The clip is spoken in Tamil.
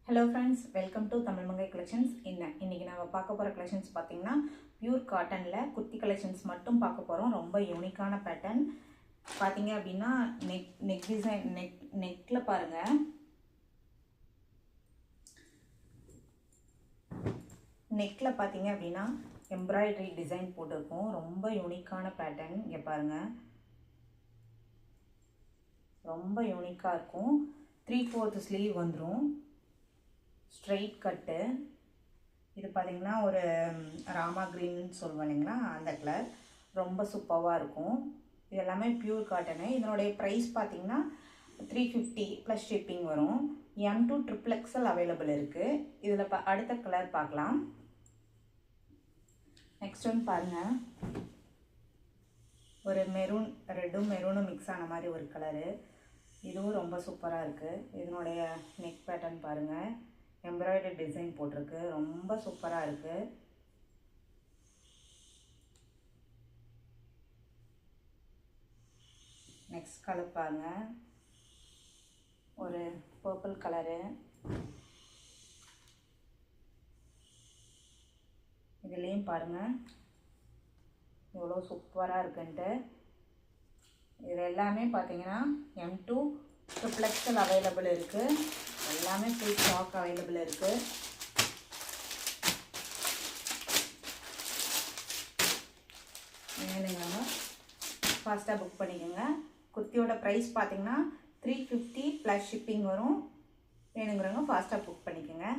Hello friends, welcome to Tamil Mangai Collections. இன்னைக்கு நாம பார்க்க போற collections பாத்தீங்கன்னா பியூர் காட்டன்ல குர்த்தி collections மட்டும் பார்க்க போறோம். ரொம்ப யூனிக்கான பேட்டர்ன். பாத்தீங்க அப்படினா neck design neckல பாருங்க. neckல பாத்தீங்க அப்படினா embroidery design போட்டுருக்கும். ரொம்ப யூனிக்கான பேட்டர்ன். இங்க பாருங்க. ரொம்ப யூனிக்கா இருக்கும். 3/4 ஸ்லீவ் வந்துரும். Straight cut. இது பாத்தீங்கன்னா ஒரு ராமா கிரீன் சொல்வாங்களா அந்த கலர். ரொம்ப சூப்பரா இருக்கும். இது எல்லாமே பியூர் காட்டன். இதனுடைய பிரைஸ் பாத்தீங்கன்னா 350 plus shipping வரும். M2 XXL அவைலபிள் இருக்கு. இதுல அடுத்த கலர் பார்க்கலாம். நெக்ஸ்ட் ஒன் பாருங்க. ஒரு மெரூன் ரெட்டும் மெரூனும் மிக்ஸ் ஆன மாதிரி ஒரு கலர். இதுவும் ரொம்ப சூப்பரா இருக்கு. இதனுடைய நெக் பேட்டர்ன் பாருங்க. எம்ப்ராய்டரி டிசைன் போட்டிருக்கு. ரொம்ப சூப்பரா இருக்கு. நெக்ஸ்ட் கலர் பாருங்க. ஒரு பர்பிள் கலரு. இதுலயும் பாருங்க எவ்வளவு சூப்பரா இருக்குன்ட்டு. இது எல்லாமே பாத்தீங்கன்னா M2 XXL அவைலபிள் இருக்கு. எல்லாமே ஃபுல் ஸ்டாக் அவைலபிள் இருக்கு. வேணுங்க ஃபாஸ்டா புக் பண்ணிக்கோங்க. குர்த்தியோட பிரைஸ் பாத்தீங்கன்னா 350 plus shipping வரும். வேணுங்கிறவங்க ஃபாஸ்டா புக் பண்ணிக்கோங்க.